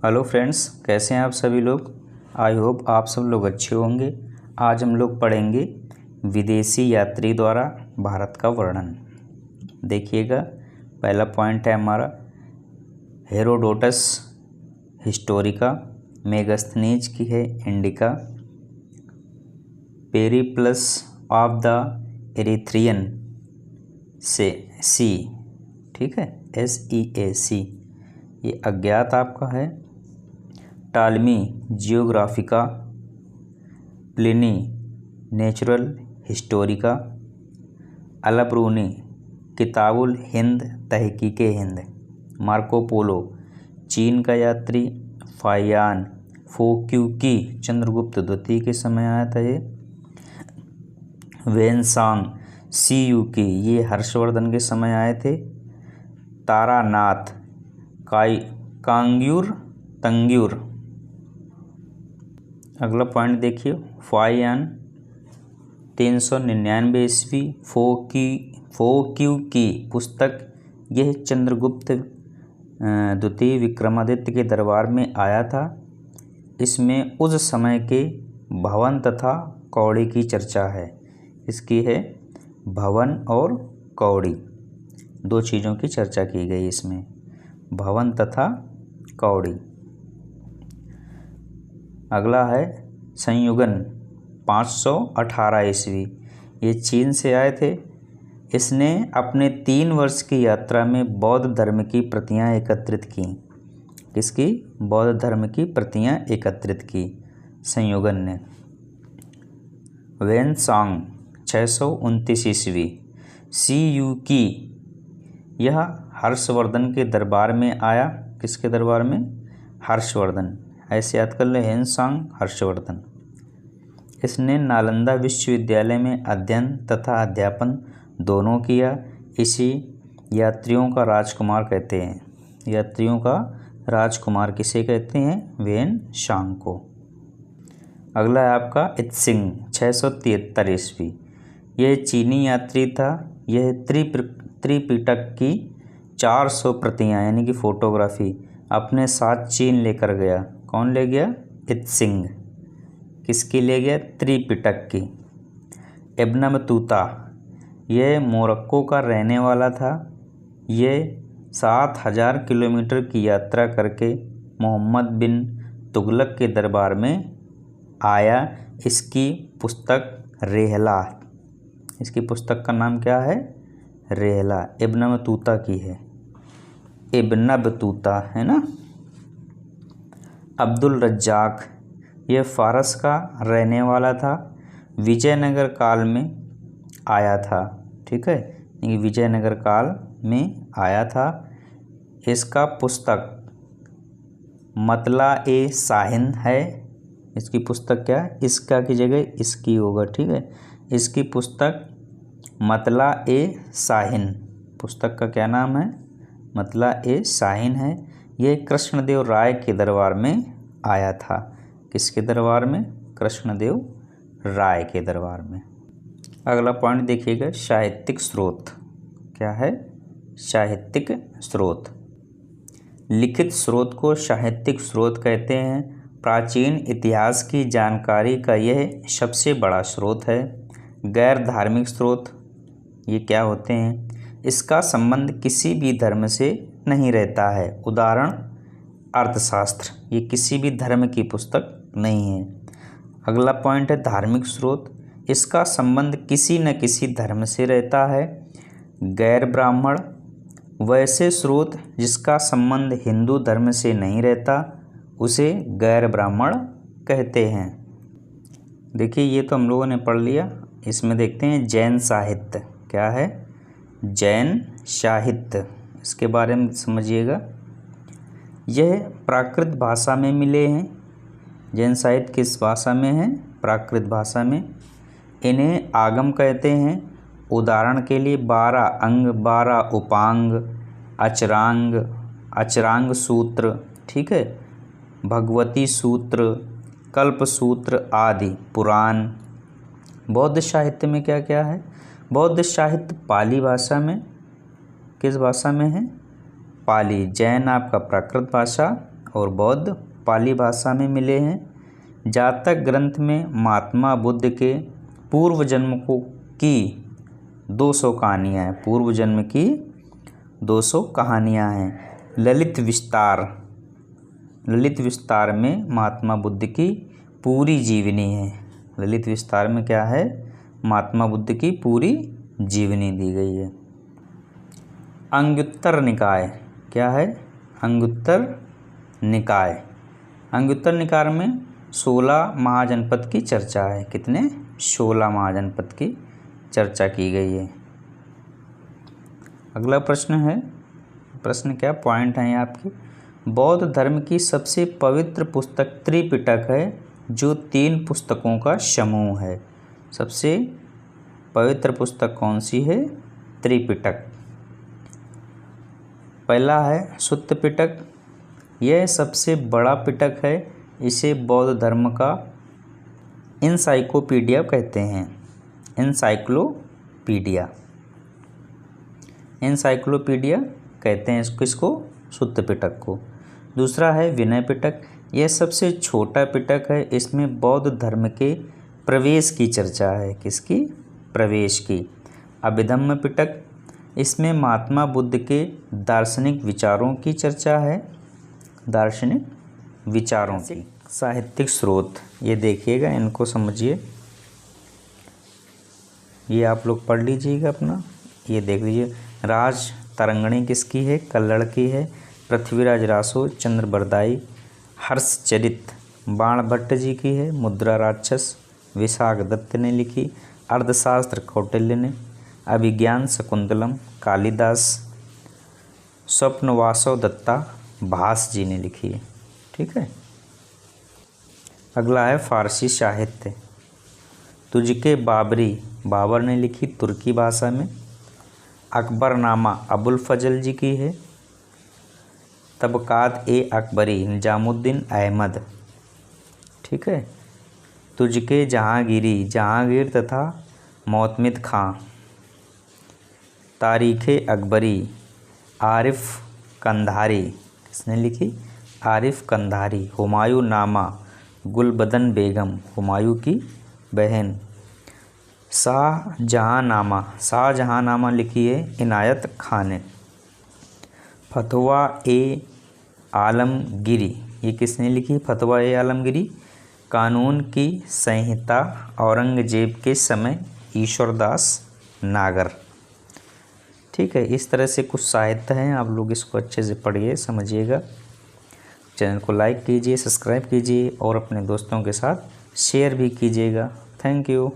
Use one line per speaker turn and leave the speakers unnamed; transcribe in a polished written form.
Hello friends, कैसे हैं आप सभी लोग। आई होप आप सब लोग अच्छे होंगे। आज हम लोग पढ़ेंगे विदेशी यात्री द्वारा भारत का वर्णन। देखिएगा, पहला पॉइंट है हमारा हेरोडोटस हिस्टोरिका, मेगास्थनीज की है Indica, Periplus of the Erythraean से सी, ठीक है, SEAC, ये अज्ञात आपका है। Ptolemy Geographica, Pliny Natural Historica, Alberuni किताबुल हिंद तहकीके हिंद, मार्को पोलो चीन का यात्री, फायान फोक्यूकी चंद्रगुप्त द्वितीय के समय आया था ये, वेनसांग सीयूकी ये हर्षवर्धन के समय आए थे, तारानाथ कांग्यूर तंग्यूर। अगला पॉइंट देखिए, फायान 399 ईस्वी, फोक्यू की पुस्तक, यह चंद्रगुप्त द्वितीय विक्रमादित्य के दरबार में आया था। इसमें उस समय के भवन तथा कौड़ी की चर्चा है। इसकी है भवन और कौड़ी, दो चीज़ों की चर्चा की गई इसमें, भवन तथा कौड़ी। अगला है संयुगन 518 ईस्वी, ये चीन से आए थे। इसने अपने 3 वर्ष की यात्रा में बौद्ध धर्म की प्रतियां एकत्रित की। किसकी? बौद्ध धर्म की प्रतियां एकत्रित की संयुगन ने। वेनसांग 629 ईस्वी, सीयूकी यह हर्षवर्धन के दरबार में आया। किसके दरबार में? हर्षवर्धन, ऐसे याद कर ले, वेनसांग हर्षवर्धन। इसने नालंदा विश्वविद्यालय में अध्ययन तथा अध्यापन दोनों किया। इसी यात्रियों का राजकुमार कहते हैं। यात्रियों का राजकुमार किसे कहते हैं? वेनसांग को। अगला है आपका इत्सिंग 673 ईस्वी, यह चीनी यात्री था। यह त्रिपिटक की 400 प्रतियां यानी कि फोटोग्राफी अपने साथ चीन लेकर गया। कौन ले गया? इत्सिंग। किसकी ले गया? त्रिपिटक की। इब्न बतूता यह मोरक्को का रहने वाला था। यह 7000 किलोमीटर की यात्रा करके मोहम्मद बिन तुगलक के दरबार में आया। इसकी पुस्तक रेहला, इसकी पुस्तक का नाम क्या है? रेहला, इब्न बतूता की है, इब्न बतूता है ना। अब्दुल रज्जाक यह फारस का रहने वाला था। विजयनगर काल में आया था, ठीक है, ये विजयनगर काल में आया था। इसका पुस्तक मतला ए शाहिन है। इसकी पुस्तक क्या है? इसका की जगह इसकी होगा, ठीक है। इसकी पुस्तक मतला ए शाहिन, पुस्तक का क्या नाम है? मतला ए शाहिन है। यह कृष्णदेव राय के दरबार में आया था। किसके दरबार में? कृष्णदेव राय के दरबार में। अगला पॉइंट देखिएगा, साहित्यिक स्रोत क्या है? साहित्यिक स्रोत। लिखित स्रोत को साहित्यिक स्रोत कहते हैं। प्राचीन इतिहास की जानकारी का यह सबसे बड़ा स्रोत है। गैर धार्मिक स्रोत ये क्या होते हैं? इसका संबंध किसी भी धर्म से नहीं रहता है। उदाहरण अर्थशास्त्र, ये किसी भी धर्म की पुस्तक नहीं है। अगला पॉइंट है धार्मिक स्रोत, इसका संबंध किसी न किसी धर्म से रहता है। गैर ब्राह्मण, वैसे स्रोत जिसका संबंध हिंदू धर्म से नहीं रहता उसे गैर ब्राह्मण कहते हैं। देखिए, ये तो हम लोगों ने पढ़ लिया। इसमें देखते हैं जैन साहित्य क्या है? जैन साहित्य, इसके बारे में समझिएगा। यह प्राकृत भाषा में मिले हैं। जैन साहित्य किस भाषा में है? प्राकृत भाषा में। इन्हें आगम कहते हैं। उदाहरण के लिए 12 अंग, 12 उपांग, अचरांग, अचरांग सूत्र, ठीक है, भगवती सूत्र, कल्प सूत्र आदि पुराण। बौद्ध साहित्य में क्या क्या है? बौद्ध साहित्य पाली भाषा में, किस भाषा में है? पाली। जैन आपका प्राकृत भाषा और बौद्ध पाली भाषा में मिले हैं। जातक ग्रंथ में महात्मा बुद्ध के पूर्व जन्म की 200 कहानियाँ हैं। पूर्व जन्म की 200 कहानियाँ हैं। ललित विस्तार में महात्मा बुद्ध की पूरी जीवनी है। ललित विस्तार में क्या है? महात्मा बुद्ध की पूरी जीवनी दी गई है। अंगुत्तर निकाय क्या है? अंगुत्तर निकाय। अंगुत्तर निकाय में 16 महाजनपद की चर्चा है। कितने? 16 महाजनपद की चर्चा की गई है। अगला प्रश्न है, प्रश्न क्या पॉइंट है आपकी? बौद्ध धर्म की सबसे पवित्र पुस्तक त्रिपिटक है, जो 3 पुस्तकों का समूह है। सबसे पवित्र पुस्तक कौन सी है? त्रिपिटक। पहला है सुत्त पिटक। यह सबसे बड़ा पिटक है। इसे बौद्ध धर्म का एनसाइक्लोपीडिया कहते हैं। एनसाइक्लोपीडिया कहते हैं किसको? सुत्त पिटक को। दूसरा है विनय पिटक। यह सबसे छोटा पिटक है। इसमें बौद्ध धर्म के प्रवेश की चर्चा है। किसकी? प्रवेश की। अभिधम्म पिटक। इसमें महात्मा बुद्ध के दार्शनिक विचारों की चर्चा है। दार्शनिक विचारों की। साहित्यिक स्रोत ये देखिएगा, इनको समझिए, ये आप लोग पढ़ लीजिएगा अपना। ये देख लीजिए, राज तरंगणी किसकी है? कल्लड़ की है। पृथ्वीराज रासो, चंद्र बरदाई। हर्षचरित बाण भट्ट जी की है। मुद्रा राक्षस विशाख दत्त ने लिखी। अर्थशास्त्र कौटिल्य ने। अभिज्ञान शकुंतलम कालिदास। स्वप्नवासव दत्ता भास जी ने लिखी है। ठीक है। अगला है फारसी साहित्य। तुझके बाबरी बाबर ने लिखी तुर्की भाषा में। अकबरनामा अबुल फजल जी की है। तबकात ए अकबरी निजामुद्दीन अहमद। ठीक है। तुझके जहांगीरी जहांगीर तथा मोहम्मद खां। तारीख़े अकबरी आरिफ कंधारी। किसने लिखी? आरिफ कंधारी। हुमायूं नामा गुलबदन बेगम, हुमायूं की बहन। शाहजहांनामा लिखी है इनायत खान ने। फतवा ए आलमगिरी, ये किसने लिखी? फतवा ए आलमगिरी। कानून की संहिता औरंगजेब के समय ईश्वरदास नागर। ठीक है। इस तरह से कुछ साहित्य हैं, आप लोग इसको अच्छे से पढ़िए, समझिएगा। चैनल को लाइक कीजिए, सब्सक्राइब कीजिए और अपने दोस्तों के साथ शेयर भी कीजिएगा। Thank you.